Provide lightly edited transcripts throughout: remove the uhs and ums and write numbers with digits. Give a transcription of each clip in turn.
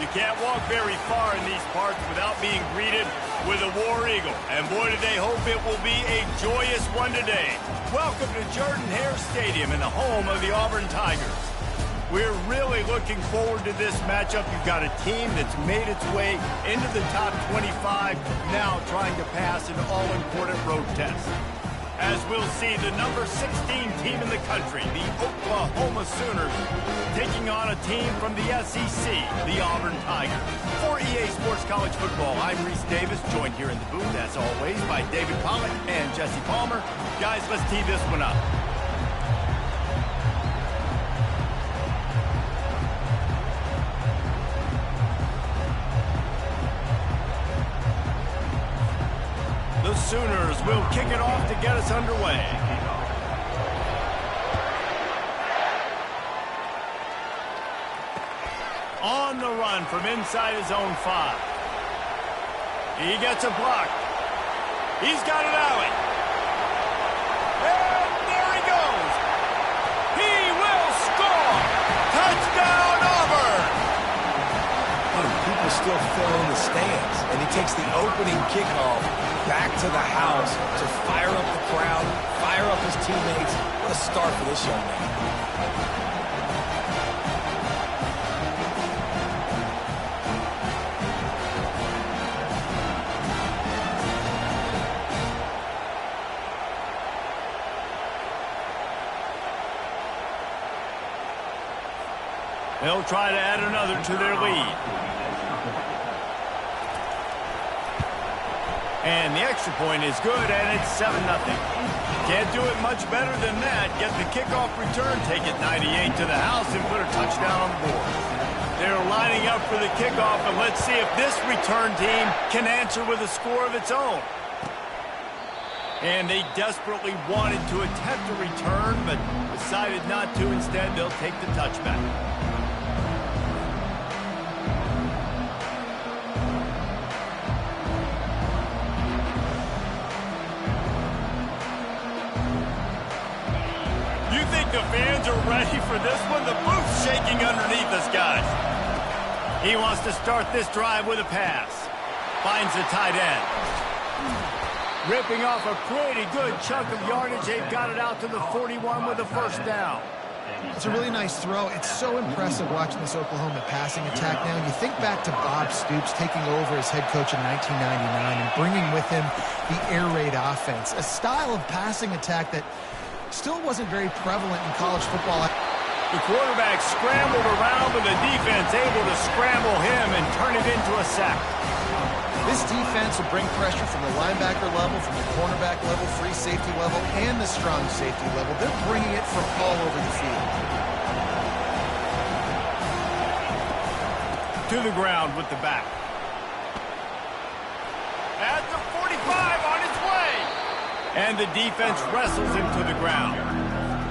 You can't walk very far in these parts without being greeted with a War Eagle. And boy, do they hope it will be a joyous one today. Welcome to Jordan-Hare Stadium in the home of the Auburn Tigers. We're really looking forward to this matchup. You've got a team that's made its way into the top 25, now trying to pass an all-important road test. As we'll see, the number 16 team in the country, the Oklahoma Sooners, taking on a team from the SEC, the Auburn Tigers. For EA Sports College Football, I'm Reese Davis, joined here in the booth, as always, by David Pollack and Jesse Palmer. Guys, let's tee this one up. The Sooners will kick it off to get us underway. On the run from inside his own 5. He gets a block. He's got an alley. And there he goes. He will score. Touchdown, Auburn. People still fill in the stands, and he takes the opening kickoff back to the house to fire up the crowd, fire up his teammates. What a start for this young man. They'll try to add another to their lead. And the extra point is good, and it's 7-0. Can't do it much better than that. Get the kickoff return, take it 98 to the house, and put a touchdown on the board. They're lining up for the kickoff, and let's see if this return team can answer with a score of its own. And they desperately wanted to attempt a return, but decided not to. Instead, they'll take the touchback. The fans are ready for this one. The booth's shaking underneath us, guys. He wants to start this drive with a pass. Finds the tight end. Ripping off a pretty good chunk of yardage. They've got it out to the 41 with a first down. It's a really nice throw. It's so impressive watching this Oklahoma passing attack now. And you think back to Bob Stoops taking over as head coach in 1999 and bringing with him the air raid offense, a style of passing attack that still wasn't very prevalent in college football. The quarterback scrambled around, but the defense able to scramble him and turn it into a sack. This defense will bring pressure from the linebacker level, from the cornerback level, free safety level, and the strong safety level. They're bringing it from all over the field. To the ground with the back. At the 45 on its way. And the defense wrestles him to the ground.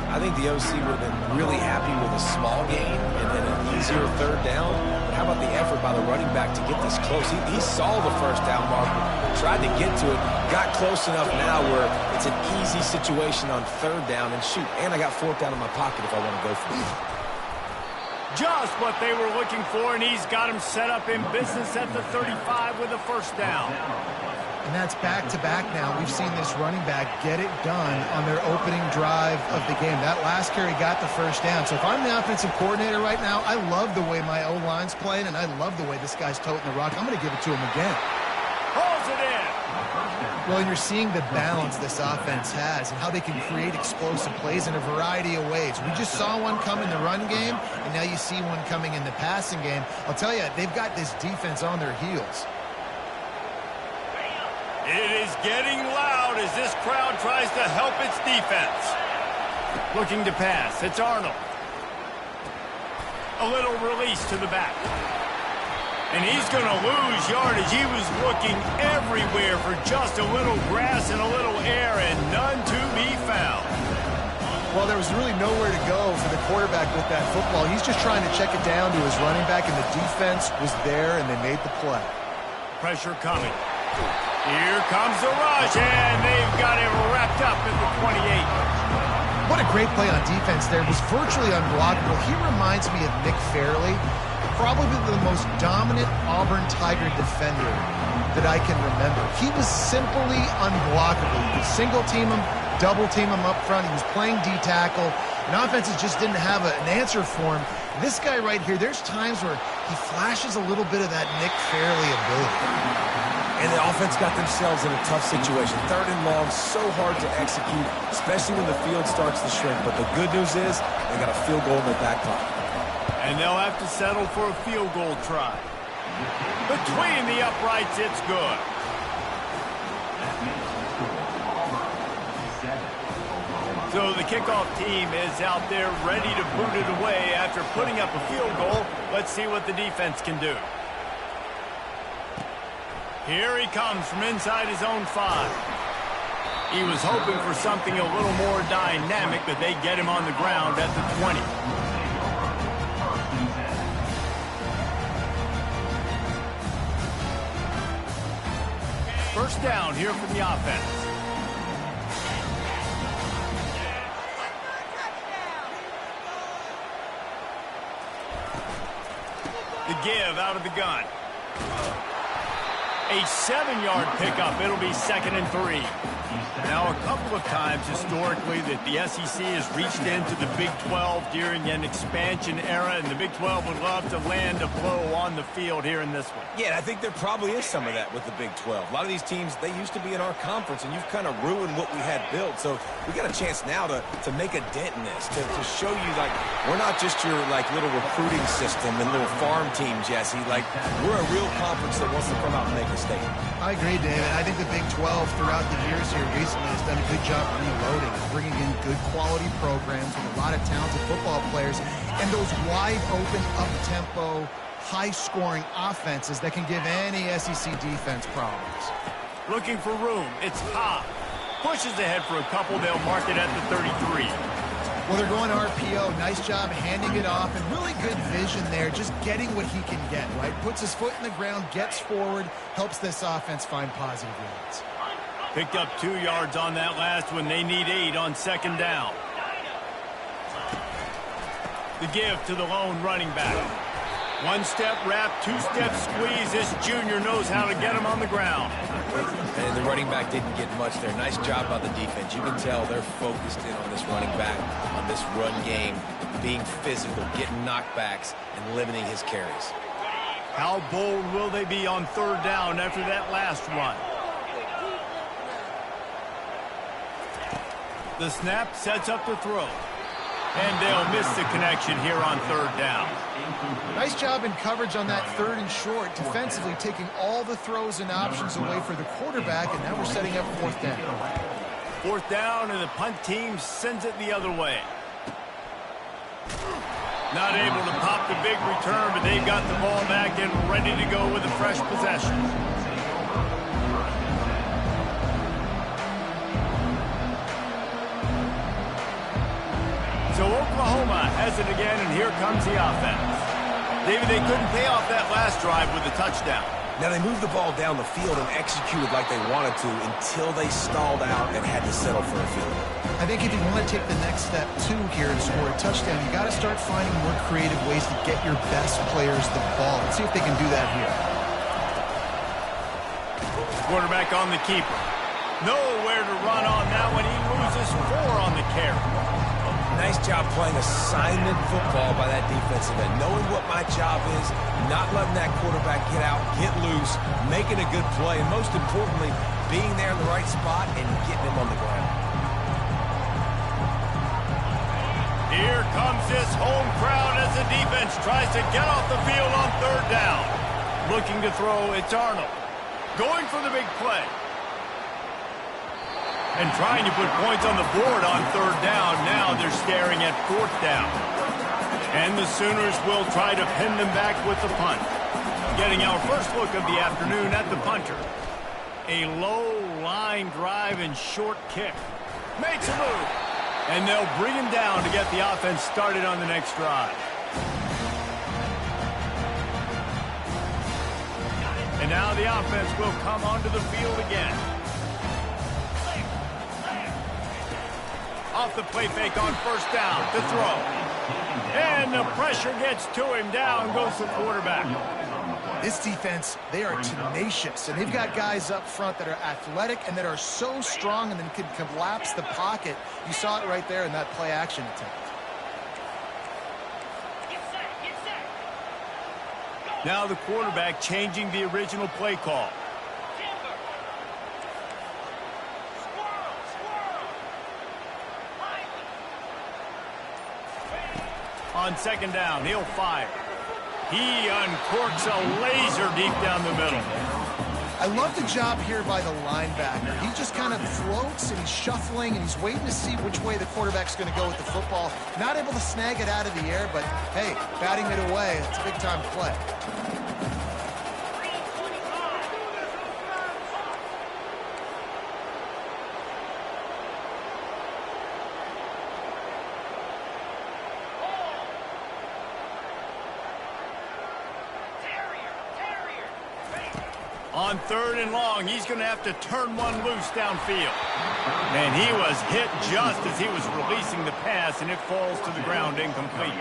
I think the OC would have been really happy with a small gain and then an easier third down. But how about the effort by the running back to get this close? He saw the first down marker, tried to get to it, got close enough now where it's an easy situation on third down. And shoot, and I got fourth down in my pocket if I want to go for it. Just what they were looking for, and he's got him set up in business at the 35 with a first down. And that's back-to-back now. We've seen this running back get it done on their opening drive of the game. That last carry got the first down. So if I'm the offensive coordinator right now, I love the way my O-line's playing, and I love the way this guy's toting the rock. I'm going to give it to him again. Pulls it in. Well, and you're seeing the balance this offense has and how they can create explosive plays in a variety of ways. We just saw one come in the run game, and now you see one coming in the passing game. I'll tell you, they've got this defense on their heels. It is getting loud as this crowd tries to help its defense. Looking to pass. It's Arnold. A little release to the back. And he's going to lose yardage. He was looking everywhere for just a little grass and a little air, and none to be found. Well, there was really nowhere to go for the quarterback with that football. He's just trying to check it down to his running back, and the defense was there, and they made the play. Pressure coming. Here comes the rush, and they've got him wrapped up at the 28. What a great play on defense there. It was virtually unblockable. He reminds me of Nick Fairley probably the most dominant Auburn Tiger defender that I can remember. He was simply unblockable. You could single team him, double team him up front. He was playing D-tackle, and offenses just didn't have an answer for him. This guy right here, there's times where he flashes a little bit of that Nick Fairley ability. And the offense got themselves in a tough situation. 3rd and long, so hard to execute, especially when the field starts to shrink. But the good news is they got a field goal in their back pocket. And they'll have to settle for a field goal try. Between the uprights, it's good. So the kickoff team is out there ready to boot it away after putting up a field goal. Let's see what the defense can do. Here he comes from inside his own 5. He was hoping for something a little more dynamic, but they get him on the ground at the 20. First down here for the offense. The give out of the gun. A 7-yard pickup. It'll be 2nd and 3. Now, a couple of times historically that the SEC has reached into the Big 12 during an expansion era, and the Big 12 would love to land a blow on the field here in this one. Yeah, I think there probably is some of that with the Big 12. A lot of these teams, they used to be in our conference, and you've kind of ruined what we had built. So we got a chance now to make a dent in this, to show you, like, we're not just your, like, little recruiting system and little farm team, Jesse. Like, we're a real conference that wants to come out and make a statement. I agree, David. I think the Big 12 throughout the years here recently has done a good job reloading, bringing in good quality programs with a lot of talented football players and those wide open, up-tempo, high-scoring offenses that can give any SEC defense problems. Looking for room. It's Cobb. Pushes ahead for a couple. They'll mark it at the 33. Well, they're going RPO. Nice job handing it off, and really good vision there, just getting what he can get, right? Puts his foot in the ground, gets forward, helps this offense find positive yards. Picked up 2 yards on that last one. They need 8 on 2nd down. The give to the lone running back. 1-step wrap, 2-step squeeze. This junior knows how to get him on the ground. And the running back didn't get much there. Nice job by the defense. You can tell they're focused in on this running back, on this run game, being physical, getting knockbacks, and limiting his carries. How bold will they be on 3rd down after that last run? The snap sets up the throw. And they'll miss the connection here on 3rd down. Nice job in coverage on that 3rd and short, defensively taking all the throws and options away for the quarterback, and now we're setting up 4th down. 4th down, and the punt team sends it the other way. Not able to pop the big return, but they've got the ball back and ready to go with a fresh possession. So Oklahoma has it again, and here comes the offense. David, they couldn't pay off that last drive with a touchdown. Now, they moved the ball down the field and executed like they wanted to until they stalled out and had to settle for a field goal. I think if you want to take the next step, too, here and score a touchdown, you got to start finding more creative ways to get your best players the ball. Let's see if they can do that here. Quarterback on the keeper. Nowhere to run on that one. He loses 4 on the carry. Nice job playing assignment football by that defensive end. Knowing what my job is, not letting that quarterback get out, get loose, making a good play, and most importantly, being there in the right spot and getting him on the ground. Here comes this home crowd as the defense tries to get off the field on 3rd down. Looking to throw, it's Arnold. Going for the big play. And trying to put points on the board on 3rd down. Now they're staring at 4th down. And the Sooners will try to pin them back with the punt. Getting our first look of the afternoon at the punter. A low line drive and short kick. Makes a move. And they'll bring him down to get the offense started on the next drive. And now the offense will come onto the field again. Off the play fake on 1st down to throw. And the pressure gets to him. Down goes the quarterback. This defense, they are tenacious, and they've got guys up front that are athletic and that are so strong and then can collapse the pocket. You saw it right there in that play-action attempt. Now the quarterback changing the original play call. On second down, he'll fire. He uncorks a laser deep down the middle. I love the job here by the linebacker. He just kind of floats and he's shuffling and he's waiting to see which way the quarterback's going to go with the football. Not able to snag it out of the air, but hey, batting it away, it's a big-time play. On third and long, he's going to have to turn one loose downfield. And he was hit just as he was releasing the pass, and it falls to the ground incomplete.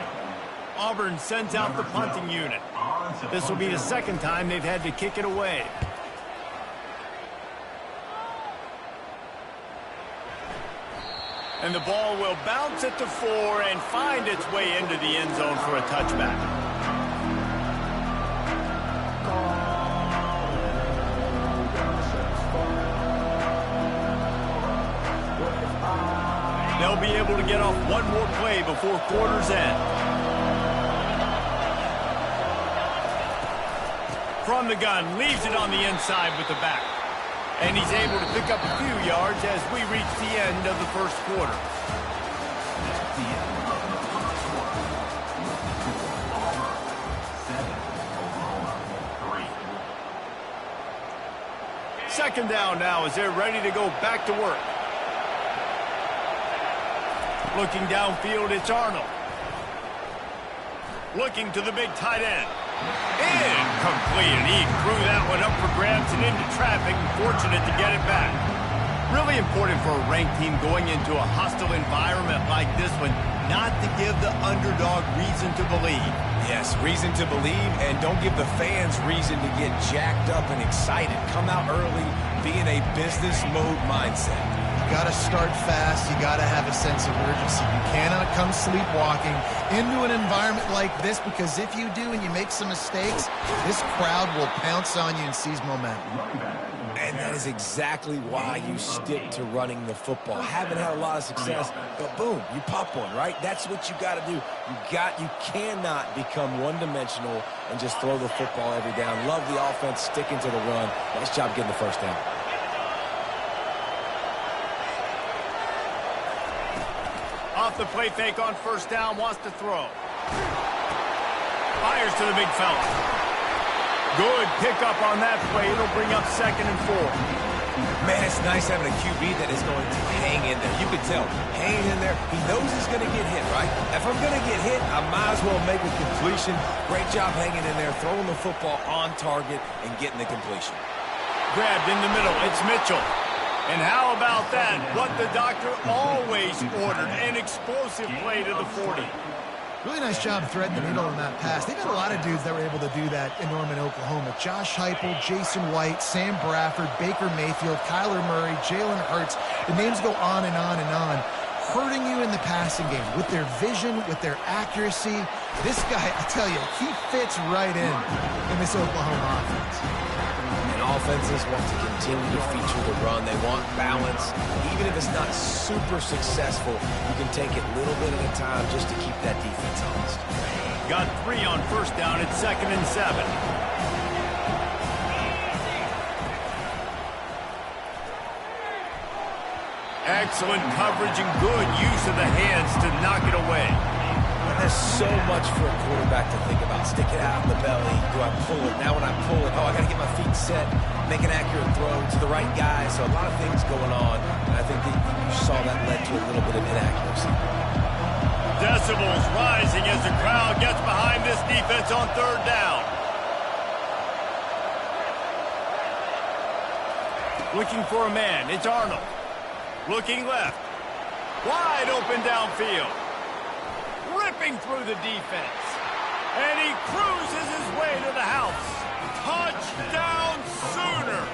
Auburn sends out the punting unit. This will be the second time they've had to kick it away. And the ball will bounce at the 4 and find its way into the end zone for a touchback. They'll be able to get off one more play before quarter's end. From the gun, leaves it on the inside with the back. And he's able to pick up a few yards as we reach the end of the first quarter. Second down now as they're ready to go back to work. Looking downfield, it's Arnold. Looking to the big tight end. Incomplete, and he threw that one up for grabs and into traffic, and fortunate to get it back. Really important for a ranked team going into a hostile environment like this one, not to give the underdog reason to believe. Yes, reason to believe, and don't give the fans reason to get jacked up and excited. Come out early, be in a business mode mindset. You got to start fast. You got to have a sense of urgency. You cannot come sleepwalking into an environment like this, because if you do and you make some mistakes, this crowd will pounce on you and seize momentum. And that is exactly why you stick to running the football. Haven't had a lot of success, but boom, you pop one, right? That's what you got to do. You cannot become one-dimensional and just throw the football every down. Love the offense, sticking to the run. Nice job getting the first down. Off the play fake on first down, wants to throw. Fires to the big fella. Good pickup on that play. It'll bring up second and 4. Man, it's nice having a QB that is going to hang in there. You can tell, hanging in there. He knows he's going to get hit, right? If I'm going to get hit, I might as well make a completion. Great job hanging in there, throwing the football on target and getting the completion. Grabbed in the middle. It's Mitchell. And how about that? What the doctor always ordered, an explosive play to the 40. Really nice job threading the needle on that pass. They've got a lot of dudes that were able to do that in Norman, Oklahoma. Josh Heupel, Jason White, Sam Bradford, Baker Mayfield, Kyler Murray, Jalen Hurts. The names go on and on and on. Hurting you in the passing game with their vision, with their accuracy. This guy, I tell you, he fits right in this Oklahoma offense. Offenses want to continue to feature the run. They want balance. Even if it's not super successful, you can take it a little bit at a time just to keep that defense honest. Got 3 on first down. It's second and 7. Excellent coverage and good use of the hands to knock it away. There's so much for a quarterback to think about. Stick it out in the belly. Do I pull it? Now when I pull it, oh, I got to get my feet set, make an accurate throw to the right guy. So a lot of things going on. And I think that you saw that led to a little bit of inaccuracy. Decibels rising as the crowd gets behind this defense on third down. Looking for a man. It's Arnold. Looking left. Wide open downfield. ripping through the defense. And he cruises his way to the house. Touchdown Sooners!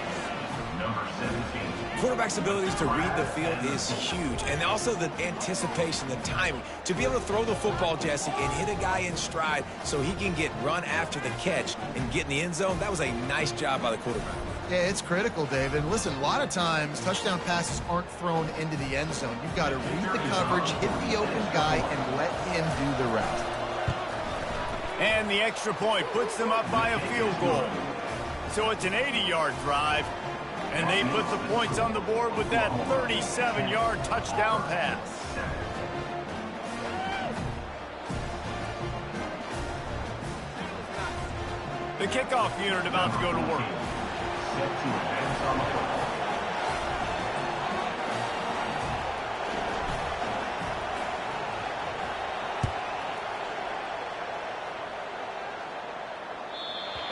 Number 17. Quarterback's abilities to read the field is huge, and also the anticipation, the timing. To be able to throw the football, Jesse, and hit a guy in stride so he can get run after the catch and get in the end zone, that was a nice job by the quarterback. Yeah, it's critical, David. Listen, a lot of times touchdown passes aren't thrown into the end zone. You've got to read the coverage, hit the open guy, and let him do the rest. And the extra point puts them up by a field goal. So it's an 80-yard drive, and they put the points on the board with that 37-yard touchdown pass. The kickoff unit about to go to work. Set to advance on the football.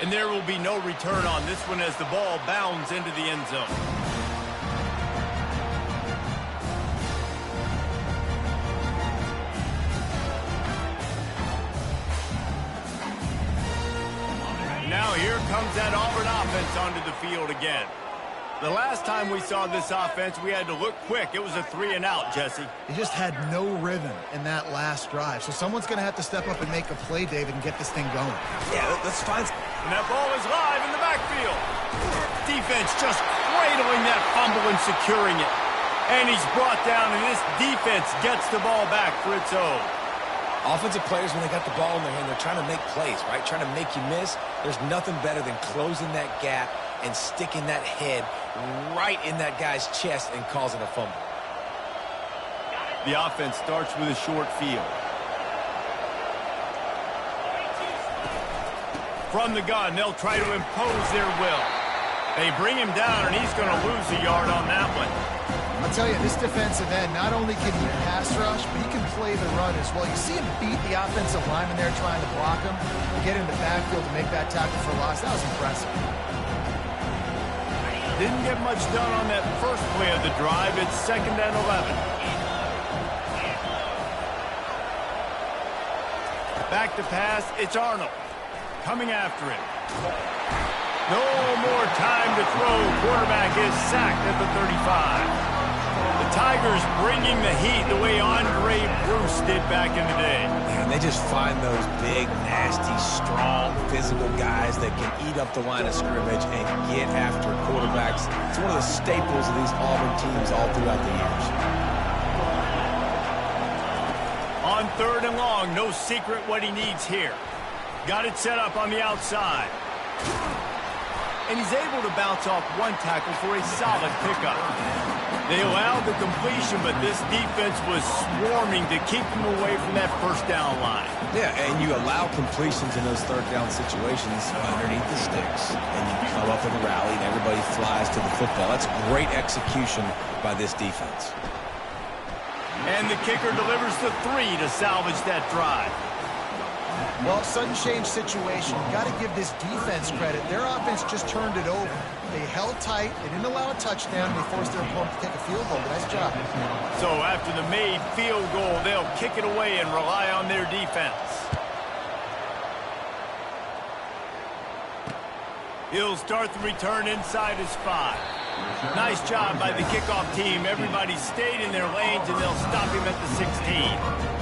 And there will be no return on this one as the ball bounds into the end zone. Now here comes that Auburn offense onto the field again. The last time we saw this offense, we had to look quick. It was a 3-and-out, Jesse. He just had no rhythm in that last drive. So someone's going to have to step up and make a play, David, and get this thing going. Yeah, let's find... And that ball is live in the backfield. Defense just cradling that fumble and securing it. And he's brought down, and this defense gets the ball back for its own. Offensive players, when they got the ball in their hand, they're trying to make plays, right? Trying to make you miss. There's nothing better than closing that gap and sticking that head right in that guy's chest and causing a fumble. The offense starts with a short field. From the gun, they'll try to impose their will. They bring him down, and he's going to lose a yard on that one. I'll tell you, this defensive end, not only can he pass rush, but he can play the run as well. You see him beat the offensive lineman there trying to block him, get in the backfield to make that tackle for loss. That was impressive. Didn't get much done on that first play of the drive. It's 2nd and 11. Back to pass, it's Arnold. Coming after him. No more time to throw. Quarterback is sacked at the 35. The Tigers bringing the heat the way Andre Bruce did back in the day. Man, they just find those big, nasty, strong, physical guys that can eat up the line of scrimmage and get after quarterbacks. It's one of the staples of these Auburn teams all throughout the years. On 3rd and long, no secret what he needs here. Got it set up on the outside. And he's able to bounce off one tackle for a solid pickup. They allowed the completion, but this defense was swarming to keep them away from that first down line. Yeah, and you allow completions in those 3rd down situations underneath the sticks. And you come up with a rally, and everybody flies to the football. That's great execution by this defense. And the kicker delivers the 3 to salvage that drive. Well, sudden change situation. You've got to give this defense credit. Their offense just turned it over. They held tight. They didn't allow a touchdown. They forced their opponent to take a field goal. Nice job. So after the made field goal, they'll kick it away and rely on their defense. He'll start the return inside his 5. Nice job by the kickoff team. Everybody stayed in their lanes, and they'll stop him at the 16.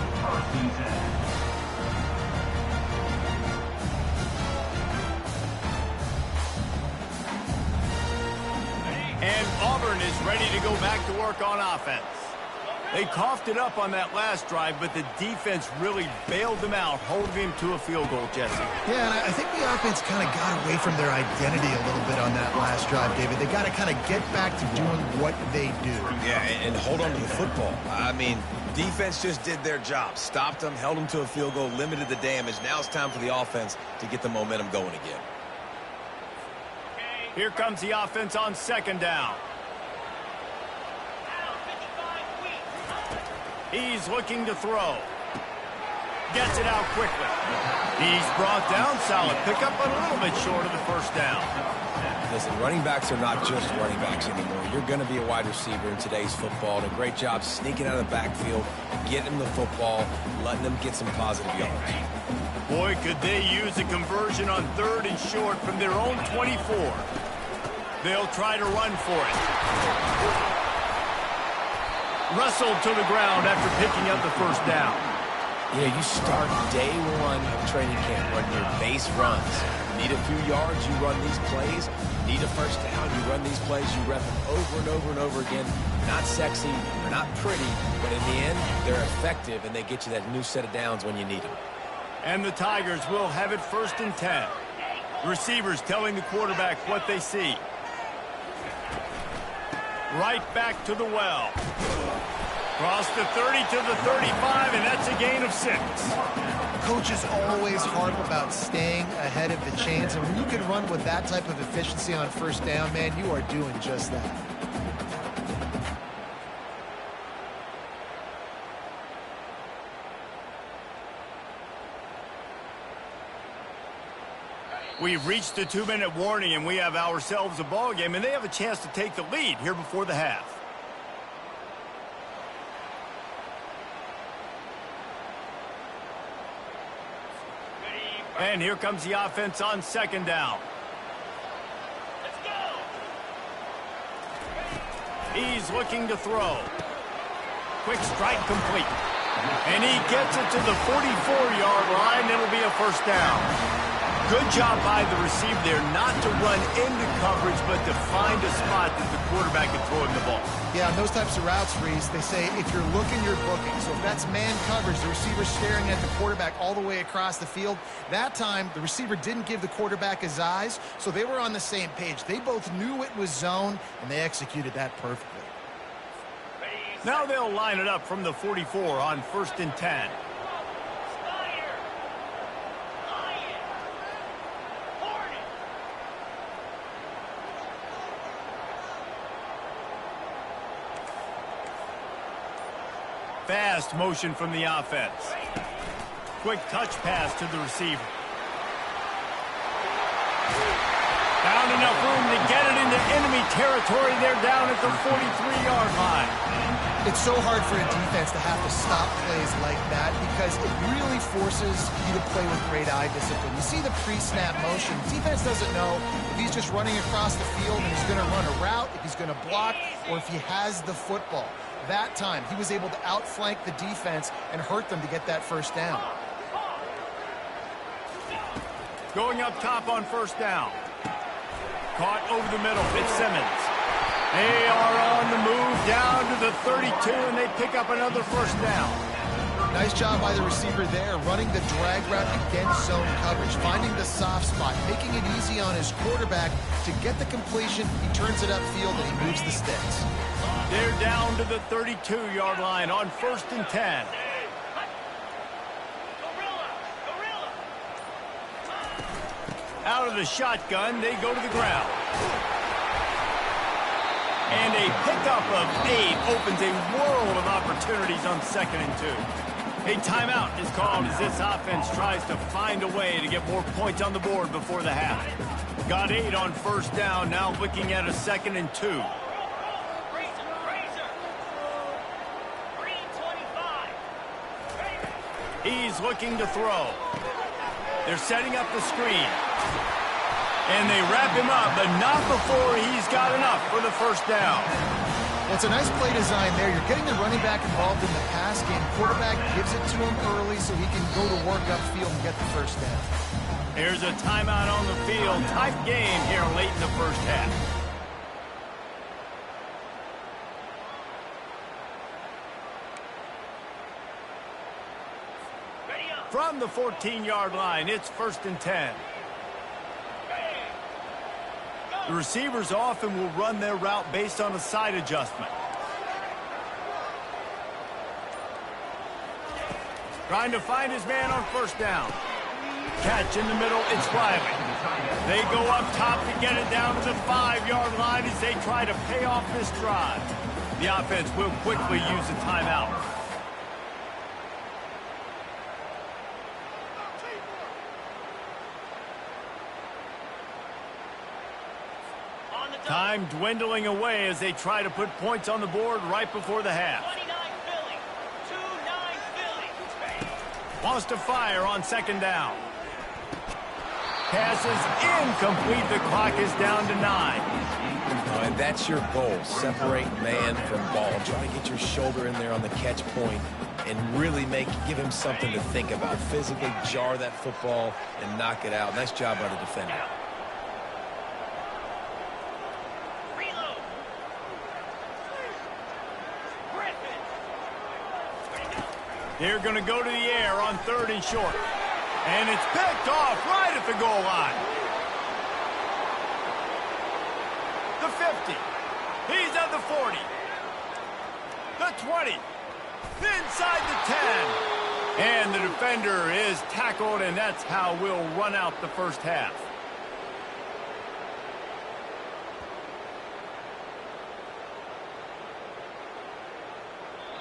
And Auburn is ready to go back to work on offense. They coughed it up on that last drive, but the defense really bailed them out, holding him to a field goal, Jesse. Yeah, and I think the offense kind of got away from their identity a little bit on that last drive, David. They got to kind of get back to doing what they do. Yeah, and hold on to the football. I mean, defense just did their job. Stopped them, held them to a field goal, limited the damage. Now it's time for the offense to get the momentum going again. Here comes the offense on 2nd down. He's looking to throw. Gets it out quickly. He's brought down. Solid pickup, but a little bit short of the first down. Listen, running backs are not just running backs anymore. You're going to be a wide receiver in today's football. And a great job sneaking out of the backfield, getting them the football, letting them get some positive yards. Boy, could they use a conversion on 3rd and short from their own 24. They'll try to run for it. Wrestled to the ground after picking up the first down. You know, you start day one of training camp running your base runs. You need a few yards, you run these plays. You need a first down, you run these plays. You rep them over and over and over again. Not sexy, they're not pretty, but in the end, they're effective, and they get you that new set of downs when you need them. And the Tigers will have it 1st and 10. Receivers telling the quarterback what they see. Right back to the well. Cross the 30 to the 35, and that's a gain of 6. Coaches always harp about staying ahead of the chains, and when you can run with that type of efficiency on 1st down, man, you are doing just that. We've reached the 2-minute warning, and we have ourselves a ball game, and they have a chance to take the lead here before the half. And here comes the offense on 2nd down. Let's go. He's looking to throw. Quick strike complete. And he gets it to the 44-yard line. It'll be a 1st down. Good job by the receiver there not to run into coverage, but to find a spot that the quarterback can throw him the ball. Yeah, on those types of routes, Reese, they say if you're looking, you're booking. So if that's man coverage, the receiver's staring at the quarterback all the way across the field. That time, the receiver didn't give the quarterback his eyes, so they were on the same page. They both knew it was zone, and they executed that perfectly. Now they'll line it up from the 44 on 1st and 10. Fast motion from the offense. Quick touch pass to the receiver. Found enough room to get it into enemy territory. They're down at the 43-yard line. It's so hard for a defense to have to stop plays like that because it really forces you to play with great eye discipline. You see the pre-snap motion. Defense doesn't know if he's just running across the field and he's going to run a route, if he's going to block, or if he has the football. That time, he was able to outflank the defense and hurt them to get that 1st down. Going up top on 1st down. Caught over the middle. It's Simmons. They are on the move down to the 32, and they pick up another 1st down. Nice job by the receiver there, running the drag route against zone coverage, finding the soft spot, making it easy on his quarterback to get the completion. He turns it upfield, and he moves the sticks. They're down to the 32-yard line on 1st and 10. Out of the shotgun, they go to the ground. And a pickup of 8 opens a world of opportunities on 2nd and 2. A timeout is called as this offense tries to find a way to get more points on the board before the half. Got 8 on 1st down, now looking at a 2nd and 2. He's looking to throw. They're setting up the screen. And they wrap him up, but not before he's got enough for the 1st down. Well, it's a nice play design there. You're getting the running back involved in the pass game. Quarterback gives it to him early so he can go to work upfield and get the 1st down. Here's a timeout on the field. Tight game here late in the 1st half. From the 14-yard line, it's 1st and 10. The receivers often will run their route based on a side adjustment. Trying to find his man on 1st down. Catch in the middle, it's Riley. They go up top to get it down to the 5-yard line as they try to pay off this drive. The offense will quickly use a timeout. Time dwindling away as they try to put points on the board right before the half. 29 Philly. 2-9 Philly. Wants to fire on second down. Pass is incomplete. The clock is down to 9. And that's your goal. Separate man from ball. Try to get your shoulder in there on the catch point and really give him something to think about. Physically jar that football and knock it out. Nice job by the defender. Reload. Griffin. They're going to go to the air on 3rd and short. And it's picked off right at the goal line. The 50. He's at the 40. The 20. Inside the 10. And the defender is tackled, and that's how we'll run out the first half.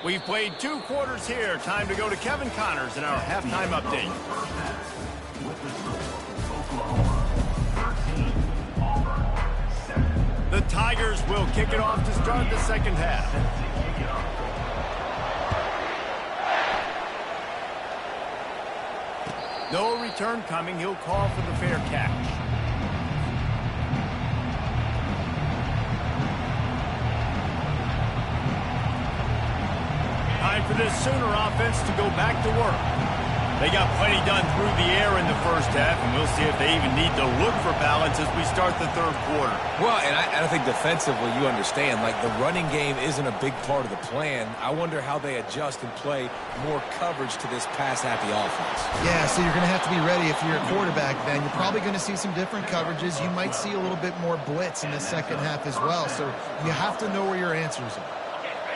We've played 2 quarters here. Time to go to Kevin Connors in our halftime update. The Tigers will kick it off to start the second half. No return coming. He'll call for the fair catch. Time for this Sooner offense to go back to work. They got plenty done through the air in the first half, and we'll see if they even need to look for balance as we start the 3rd quarter. Well, and I think defensively you understand, like the running game isn't a big part of the plan. I wonder how they adjust and play more coverage to this pass-happy offense. Yeah, so you're going to have to be ready if you're a quarterback, Ben. You're probably going to see some different coverages. You might see a little bit more blitz in the second half as well, so you have to know where your answers are.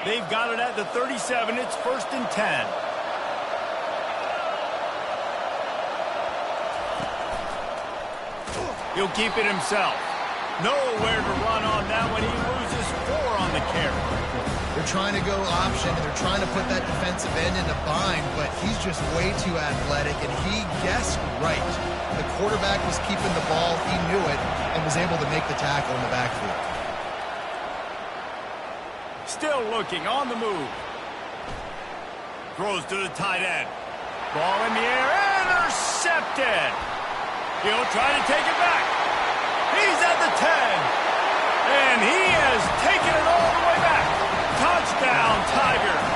They've got it at the 37. It's 1st and 10. He'll keep it himself. Nowhere to run on that one. He loses 4 on the carry. They're trying to go option, and they're trying to put that defensive end in a bind, but he's just way too athletic, and he guessed right. The quarterback was keeping the ball. He knew it and was able to make the tackle in the backfield. Still looking on the move. Throws to the tight end. Ball in the air. Intercepted. He'll try to take it back. He's at the 10. And he has taken it all the way back. Touchdown, Tigers.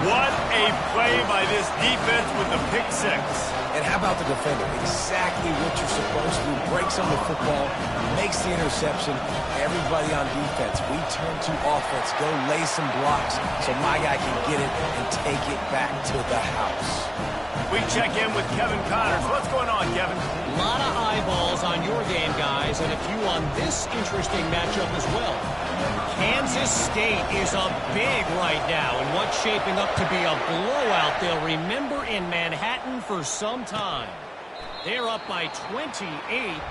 What a play by this defense with the pick 6. And how about the defender? Exactly what you're supposed to do. Breaks on the football, makes the interception. Everybody on defense, we turn to offense. Go lay some blocks so my guy can get it and take it back to the house. We check in with Kevin Connors. What's going on, Kevin? A lot of eyeballs on your game, guys, and a few on this interesting matchup as well. Kansas State is up big right now in what's shaping up to be a blowout they'll remember in Manhattan for some time. They're up by 28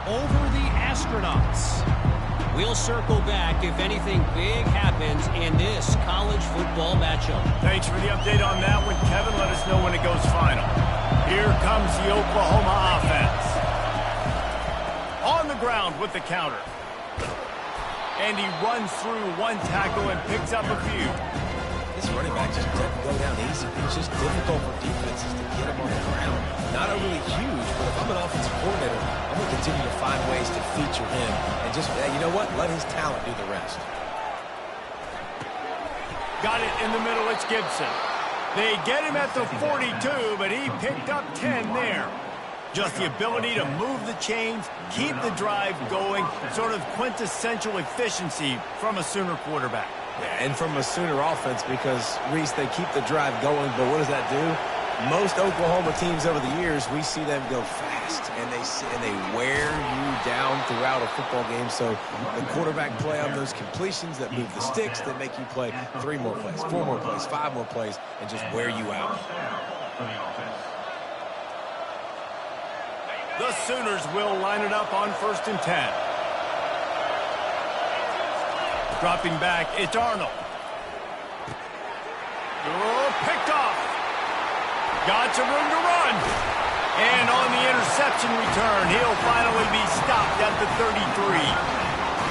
over the Astronauts. We'll circle back if anything big happens in this college football matchup. Thanks for the update on that one, Kevin. Let us know when it goes final. Here comes the Oklahoma offense. On the ground with the counter. And he runs through 1 tackle and picks up a few. This running back just doesn't go down easy. It's just difficult for defenses to get him on the ground. Not overly huge, but if I'm an offensive coordinator, I'm going to continue to find ways to feature him. And just, you know what? Let his talent do the rest. Got it in the middle. It's Gibson. They get him at the 42, but he picked up 10 there. Just the ability to move the chains, keep the drive going, sort of quintessential efficiency from a Sooner quarterback. Yeah, and from a Sooner offense because, Reese, they keep the drive going, but what does that do? Most Oklahoma teams over the years, we see them go fast, and they wear you down throughout a football game. So the quarterback play on those completions that move the sticks, that make you play 3 more plays, 4 more plays, 5 more plays, and just wear you out. The Sooners will line it up on 1st and 10. Dropping back, it's Arnold. Oh, picked off. Got some room to run. And on the interception return, he'll finally be stopped at the 33.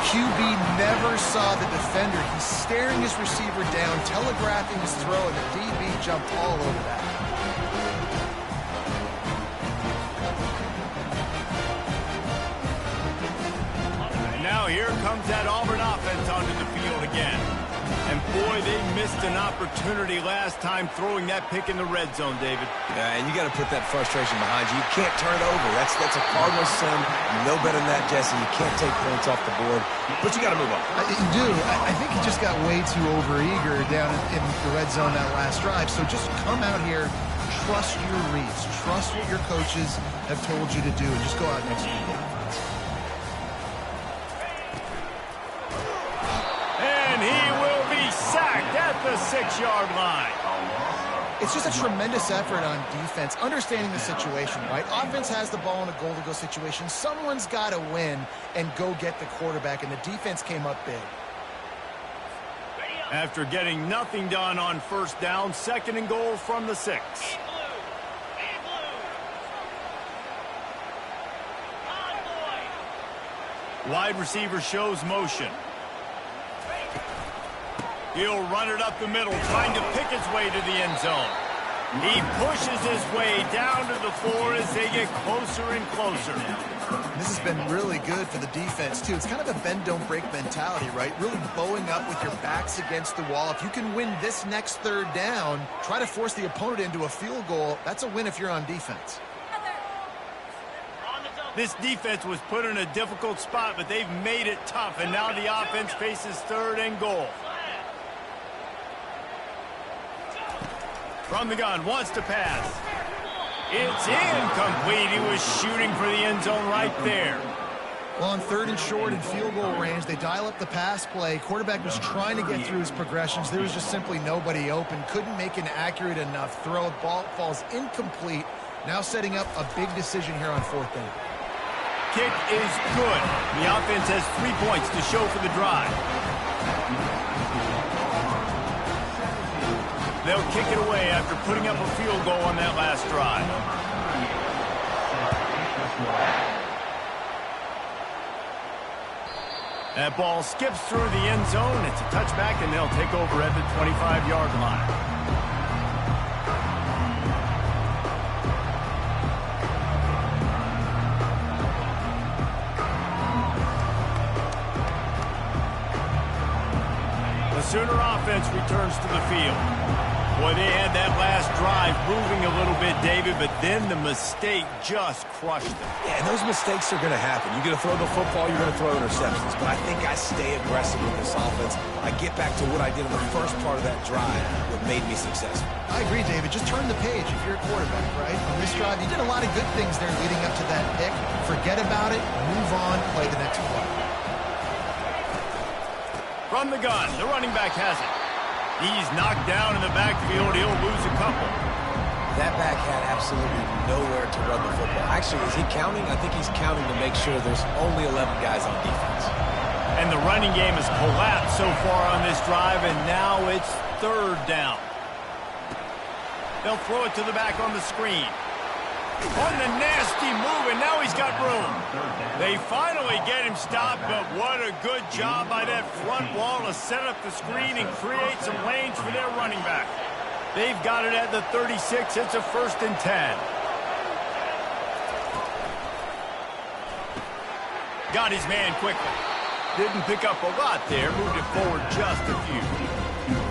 QB never saw the defender. He's staring his receiver down, telegraphing his throw, and the DB jumped all over that. And now here comes that Auburn offense onto the field again. And boy, they missed an opportunity last time throwing that pick in the red zone, David. Yeah, and you got to put that frustration behind you. You can't turn it over. That's a Cardinal sin. You know better than that, Jesse. You can't take points off the board, but you got to move on. You do. I think he just got way too overeager down in the red zone that last drive. So just come out here, trust your reads, trust what your coaches have told you to do, and just go out and execute. And he will be sacked at the 6-yard line. It's just a tremendous effort on defense, understanding the situation, right? Offense has the ball in a goal-to-go situation. Someone's got to win and go get the quarterback, and the defense came up big. After getting nothing done on first down, 2nd and goal from the 6. Wide receiver shows motion. He'll run it up the middle, trying to pick his way to the end zone. He pushes his way down to the floor as they get closer and closer. This has been really good for the defense, too. It's kind of a bend-don't-break mentality, right? Really bowing up with your backs against the wall. If you can win this next 3rd down, try to force the opponent into a field goal. That's a win if you're on defense. This defense was put in a difficult spot, but they've made it tough, and now the offense faces 3rd and goal. From the gun, wants to pass. It's incomplete. He was shooting for the end zone right there. Well, on 3rd and short and field goal range, they dial up the pass play. Quarterback was trying to get through his progressions. There was just simply nobody open. Couldn't make an accurate enough throw. Ball falls incomplete. Now setting up a big decision here on 4th down. Kick is good. The offense has 3 points to show for the drive. They'll kick it away after putting up a field goal on that last drive. That ball skips through the end zone. It's a touchback, and they'll take over at the 25-yard line. The Sooner offense returns to the field. Boy, they had that last drive moving a little bit, David, but then the mistake just crushed them. Yeah, and those mistakes are going to happen. You're going to throw the football, you're going to throw interceptions. But I think I stay aggressive with this offense. I get back to what I did in the first part of that drive that made me successful. I agree, David. Just turn the page if you're a quarterback, right? On this drive, you did a lot of good things there leading up to that pick. Forget about it, move on, play the next play. From the gun, the running back has it. He's knocked down in the backfield. He'll lose a couple. That back had absolutely nowhere to run the football. Actually, is he counting? I think he's counting to make sure there's only 11 guys on defense. And the running game has collapsed so far on this drive, and now it's 3rd down. They'll throw it to the back on the screen. On the nasty move, and now he's got room. They finally get him stopped, but what a good job by that front wall to set up the screen and create some lanes for their running back. They've got it at the 36. It's a 1st and 10. Got his man quickly. Didn't pick up a lot there. Moved it forward just a few.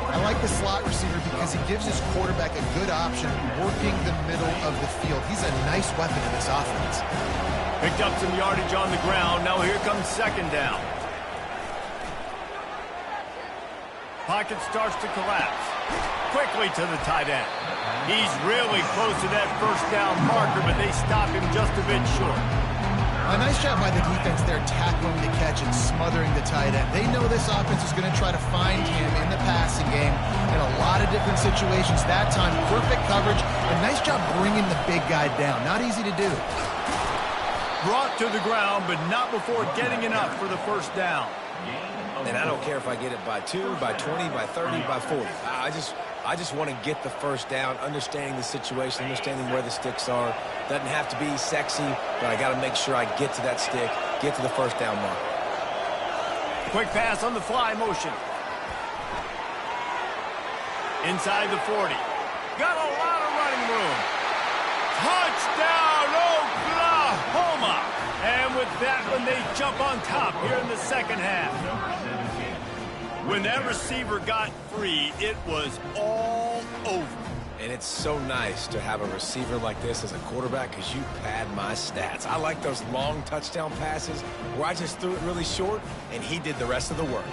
I like the slot receiver because he gives his quarterback a good option working the middle of the field. He's a nice weapon in this offense. Picked up some yardage on the ground. Now here comes 2nd down. Pocket starts to collapse. Quickly to the tight end. He's really close to that 1st down marker, but they stop him just a bit short. A nice job by the defense there tackling the catch and smothering the tight end. They know this offense is going to try to find him in the passing game in a lot of different situations. That time, perfect coverage. A nice job bringing the big guy down. Not easy to do. Brought to the ground, but not before getting enough for the 1st down. And I don't care if I get it by 2, by 20, by 30, by 40. I just want to get the 1st down, understanding the situation, understanding where the sticks are. Doesn't have to be sexy, but I got to make sure I get to that stick, get to the 1st down mark. Quick pass on the fly motion. Inside the 40. Got a lot of running room. Touchdown, Oklahoma! And with that one, they jump on top here in the second half. When that receiver got free, it was all over. And it's so nice to have a receiver like this as a quarterback because you pad my stats. I like those long touchdown passes where I just threw it really short and he did the rest of the work.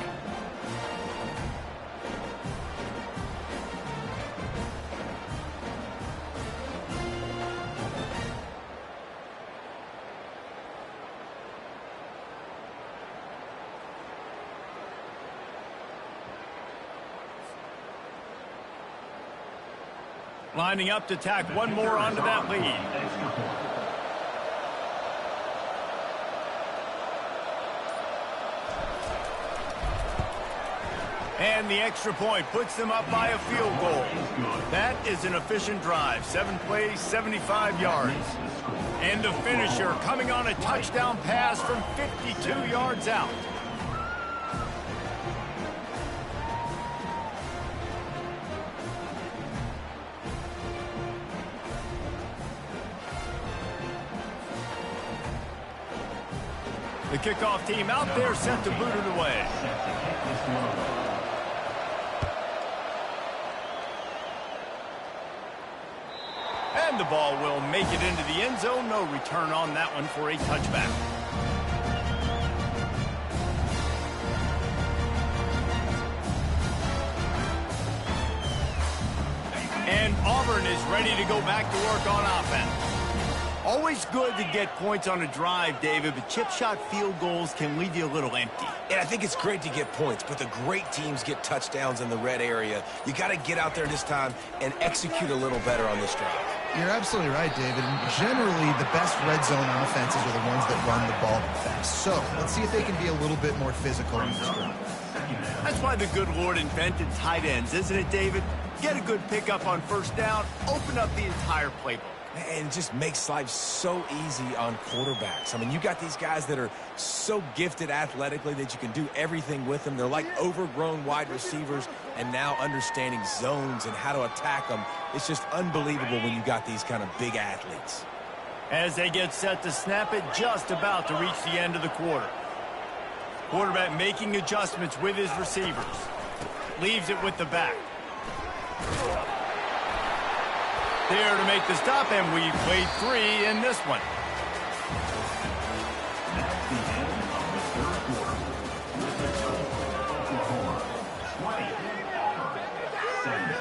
Lining up to tack one more onto that lead. And the extra point puts them up by a field goal. That is an efficient drive. 7 plays, 75 yards. And the finisher coming on a touchdown pass from 52 yards out. The kickoff team out there set to boot it away. And the ball will make it into the end zone. No return on that one for a touchback. And Auburn is ready to go back to work on offense. Always good to get points on a drive, David, but chip shot field goals can leave you a little empty. And I think it's great to get points, but the great teams get touchdowns in the red area. You got to get out there this time and execute a little better on this drive. You're absolutely right, David. And generally, the best red zone offenses are the ones that run the ball fast. So let's see if they can be a little bit more physical in this drive. That's why the good Lord invented tight ends, isn't it, David? Get a good pickup on first down, open up the entire playbook. And it just makes life so easy on quarterbacks. I mean, you got these guys that are so gifted athletically that you can do everything with them. They're like overgrown wide receivers, and now understanding zones and how to attack them. It's just unbelievable when you got these kind of big athletes. As they get set to snap it, just about to reach the end of the quarter. Quarterback making adjustments with his receivers. Leaves it with the back. There to make the stop, and we played 3 in this one. That's the end of the third quarter. With the total, Oklahoma 20, Auburn 17.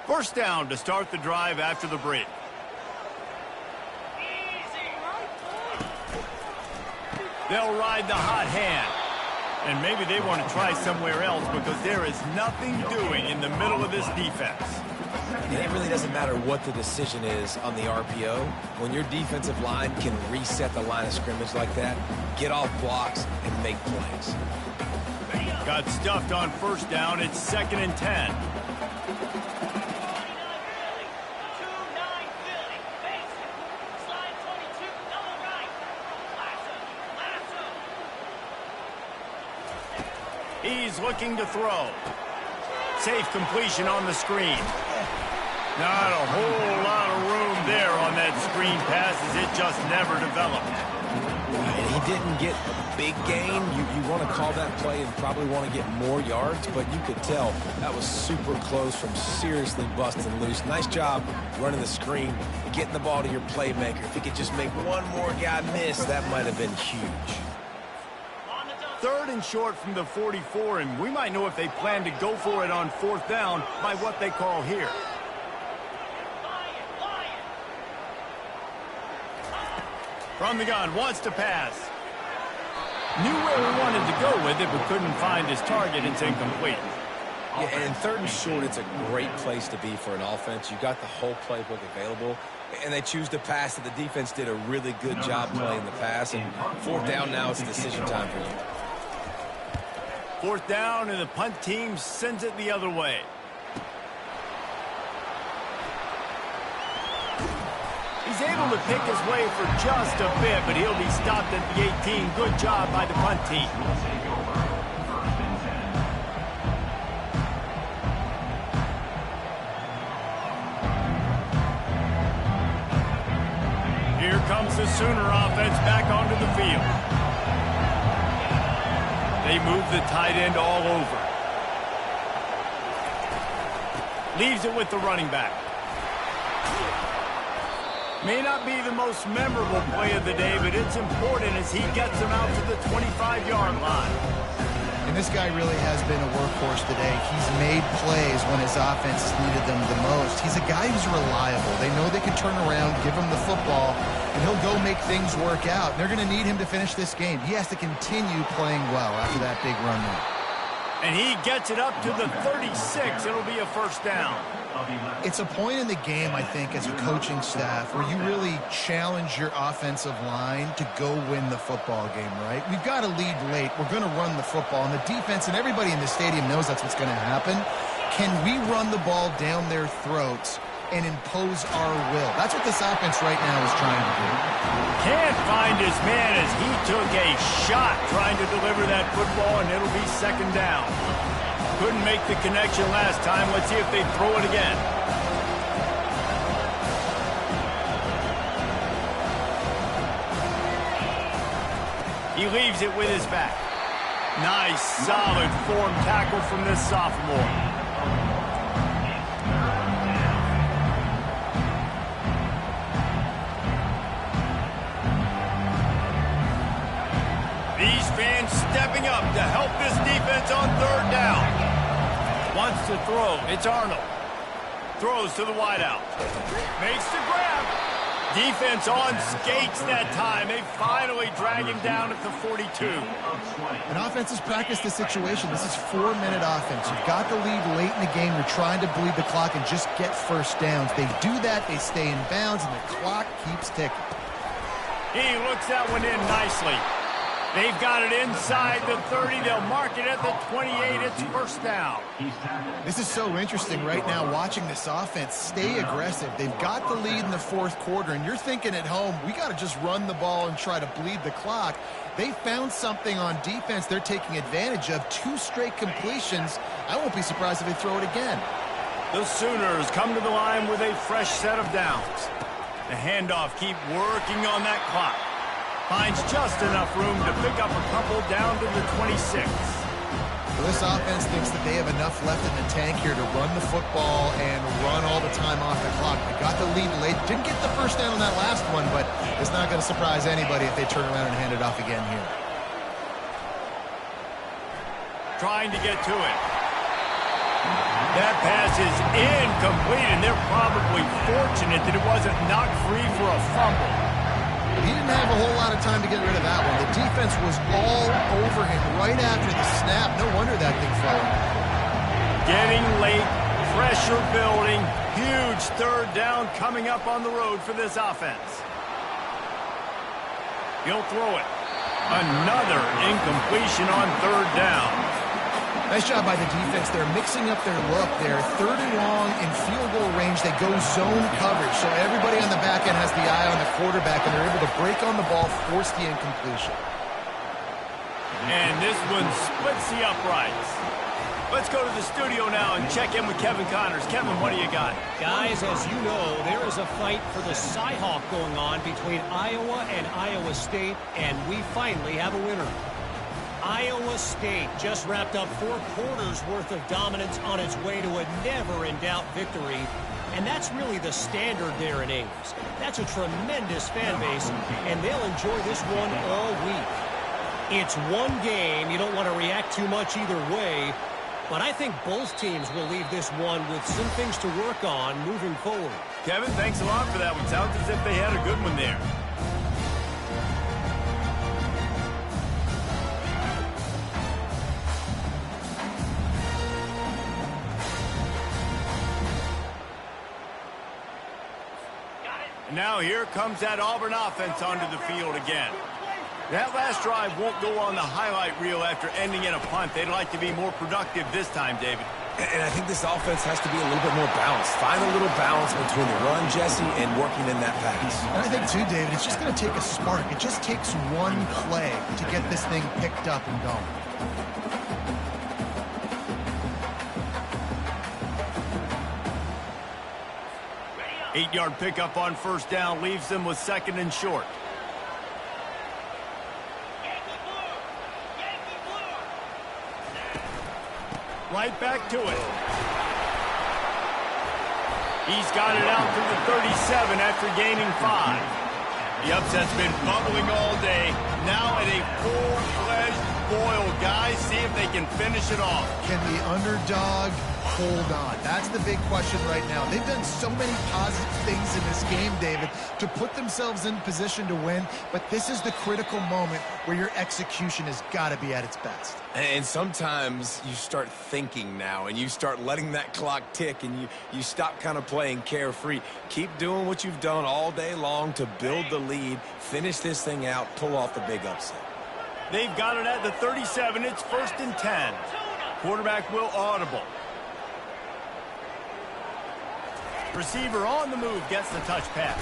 First down to start the drive after the break. They'll ride the hot hand. And maybe they want to try somewhere else because there is nothing doing in the middle of this defense. And it really doesn't matter what the decision is on the RPO. When your defensive line can reset the line of scrimmage like that, get off blocks and make plays. Got stuffed on first down. It's 2nd and 10. He's looking to throw. Safe completion on the screen. Not a whole lot of room there on that screen pass as it just never developed. And he didn't get a big gain. You want to call that play and probably want to get more yards, but you could tell that was super close from seriously busting loose. Nice job running the screen, getting the ball to your playmaker. If he could just make one more guy miss, that might have been huge. 3rd and short from the 44, and we might know if they plan to go for it on 4th down by what they call here. From the gun, wants to pass. Knew where he wanted to go with it, but couldn't find his target. It's incomplete. Yeah, and in 3rd and short, it's a great place to be for an offense. You got the whole playbook available, and they choose to pass it. The defense did a really good job playing the pass, and 4th down now, it's decision time for you. Fourth down, and the punt team sends it the other way. He's able to pick his way for just a bit, but he'll be stopped at the 18. Good job by the punt team. Here comes the Sooner offense back onto the field. They move the tight end all over. Leaves it with the running back. May not be the most memorable play of the day, but it's important as he gets him out to the 25-yard line. And this guy really has been a workhorse today. He's made plays when his offense has needed them the most. He's a guy who's reliable. They know they can turn around, give him the football, and he'll go make things work out. They're going to need him to finish this game. He has to continue playing well after that big run there. And he gets it up to the 36. It'll be a first down. It's a point in the game, I think, as a coaching staff where you really challenge your offensive line to go win the football game, right? We've got to lead late. We're going to run the football. And the defense and everybody in the stadium knows that's what's going to happen. Can we run the ball down their throats and impose our will? That's what this offense right now is trying to do. Can't find his man as he took a shot trying to deliver that football, and it'll be second down. Couldn't make the connection last time. Let's see if they throw it again. He leaves it with his back. Nice, solid form tackle from this sophomore. These fans stepping up to help this defense on third down. Wants to throw. It's Arnold. Throws to the wideout. Makes the grab. Defense on skates that time. They finally drag him down at the 42. An offense has practiced this situation. This is 4-minute offense. You've got the lead late in the game. You're trying to bleed the clock and just get first downs. They do that. They stay in bounds, and the clock keeps ticking. He looks that one in nicely. They've got it inside the 30. They'll mark it at the 28. It's first down. This is so interesting right now watching this offense stay aggressive. They've got the lead in the fourth quarter, and you're thinking at home, we got to just run the ball and try to bleed the clock. They found something on defense they're taking advantage of. 2 straight completions. I won't be surprised if they throw it again. The Sooners come to the line with a fresh set of downs. The handoff, keep working on that clock. Finds just enough room to pick up a couple down to the 26. Well, this offense thinks that they have enough left in the tank here to run the football and run all the time off the clock. They got the lead late. Didn't get the first down on that last one, but it's not going to surprise anybody if they turn around and hand it off again here. Trying to get to it. That pass is incomplete, and they're probably fortunate that it wasn't knocked free for a fumble. He didn't have a whole lot of time to get rid of that one. The defense was all over him right after the snap. No wonder that thing fell. Getting late, pressure building, huge third down coming up on the road for this offense. He'll throw it. Another incompletion on third down. Nice job by the defense. They're mixing up their look there. 3rd and long in field goal range. They go zone coverage. So everybody on the back end has the eye on the quarterback, and they're able to break on the ball, force the incompletion. And this one splits the uprights. Let's go to the studio now and check in with Kevin Connors. Kevin, what do you got? Guys, as you know, there is a fight for the Cy-Hawk going on between Iowa and Iowa State, and we finally have a winner. Iowa State just wrapped up 4 quarters worth of dominance on its way to a never-in-doubt victory. And that's really the standard there in Ames. That's a tremendous fan base, and they'll enjoy this one all week. It's one game. You don't want to react too much either way. But I think both teams will leave this one with some things to work on moving forward. Kevin, thanks a lot for that one. Sounds as if they had a good one there. Now here comes that Auburn offense onto the field again. That last drive won't go on the highlight reel after ending in a punt. They'd like to be more productive this time, David. And I think this offense has to be a little bit more balanced. Find a little balance between the run, Jesse, and working in that pass. And I think, too, David, it's just going to take a spark. It just takes one play to get this thing picked up and going. Eight-yard pickup on first down leaves them with second and short. Right back to it. He's got it out to the 37 after gaining 5. The upset's been bubbling all day. Now at a full-fledged boil. Guys, see if they can finish it off. Can the underdog hold on? That's the big question right now. They've done so many positive things in this game, David, to put themselves in position to win, but this is the critical moment where your execution has got to be at its best. And sometimes you start thinking now, and you start letting that clock tick, and you stop kind of playing carefree. Keep doing what you've done all day long to build the lead, finish this thing out, pull off the big upset. They've got it at the 37. It's 1st and 10. Quarterback will audible. Receiver on the move gets the touch pass.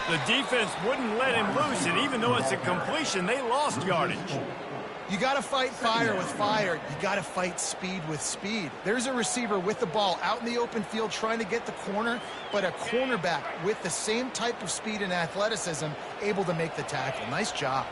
The defense wouldn't let him loose, and even though it's a completion, they lost yardage. You got to fight fire with fire. You got to fight speed with speed. There's a receiver with the ball out in the open field trying to get the corner, but a cornerback with the same type of speed and athleticism able to make the tackle. Nice job.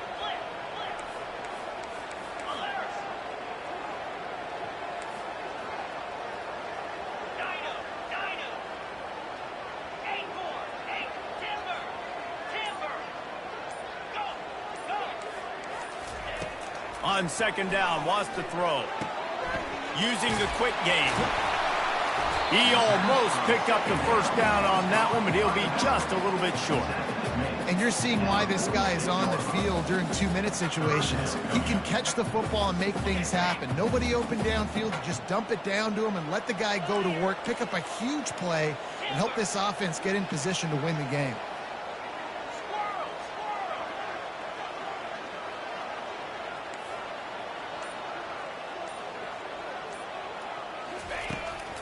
On second down, wants to throw. Using the quick game. He almost picked up the first down on that one, but he'll be just a little bit short. And you're seeing why this guy is on the field during 2-minute situations. He can catch the football and make things happen. Nobody open downfield. You just dump it down to him and let the guy go to work, pick up a huge play, and help this offense get in position to win the game.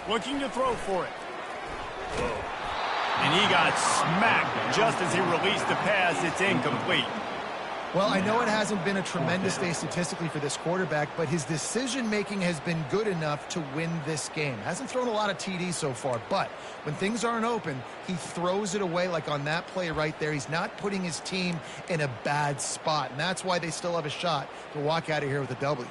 Looking to throw for it. And he got smacked just as he released the pass. It's incomplete. Well, I know it hasn't been a tremendous day statistically for this quarterback, but his decision-making has been good enough to win this game. Hasn't thrown a lot of TDs so far, but when things aren't open, he throws it away like on that play right there. He's not putting his team in a bad spot, and that's why they still have a shot to walk out of here with a W.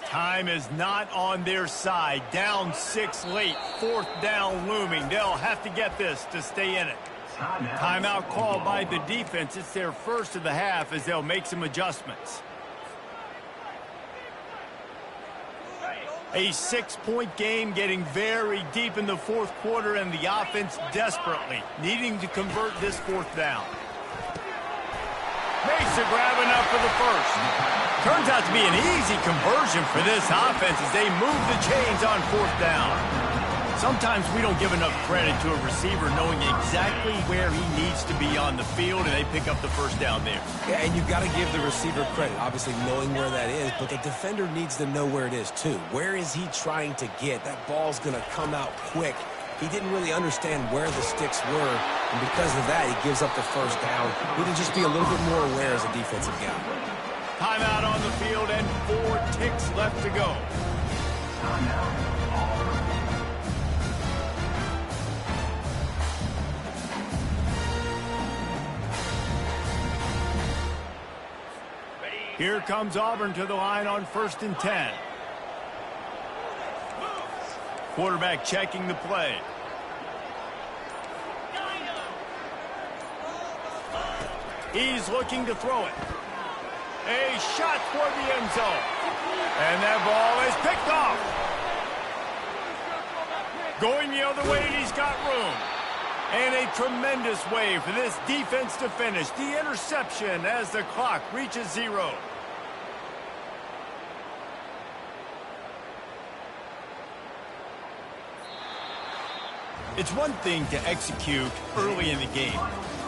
Time is not on their side. Down 6 late. 4th down looming. They'll have to get this to stay in it. Timeout called by the defense. It's their first of the half as they'll make some adjustments. A 6-point game getting very deep in the 4th quarter, and the offense desperately needing to convert this 4th down. Makes a grab enough for the first. Turns out to be an easy conversion for this offense as they move the chains on 4th down. Sometimes we don't give enough credit to a receiver knowing exactly where he needs to be on the field, and they pick up the first down there. Yeah, and you've got to give the receiver credit, obviously knowing where that is, but the defender needs to know where it is too. Where is he trying to get? That ball's going to come out quick. He didn't really understand where the sticks were, and because of that, he gives up the first down. Need to just be a little bit more aware as a defensive guy. Timeout on the field and 4 ticks left to go. Here comes Auburn to the line on 1st and 10. Quarterback checking the play. He's looking to throw it. A shot toward the end zone. And that ball is picked off. Going the other way, and he's got room. And a tremendous way for this defense to finish. The interception as the clock reaches 0. It's one thing to execute early in the game.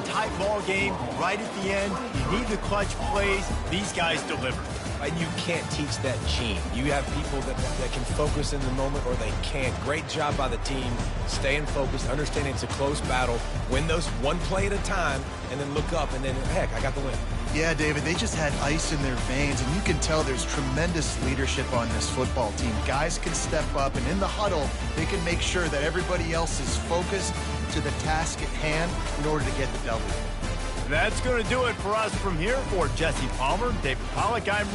tight ball game, right at the end, you need the clutch plays. These guys deliver. And you can't teach that gene. You have people that can focus in the moment or they can't. Great job by the team, staying focused, understanding it's a close battle, win those one play at a time, and then look up, and then, heck, I got the win. Yeah, David, they just had ice in their veins, and you can tell there's tremendous leadership on this football team. Guys can step up, and in the huddle, they can make sure that everybody else is focused to the task at hand in order to get the W. That's going to do it for us from here. For Jesse Palmer, David Pollack, I'm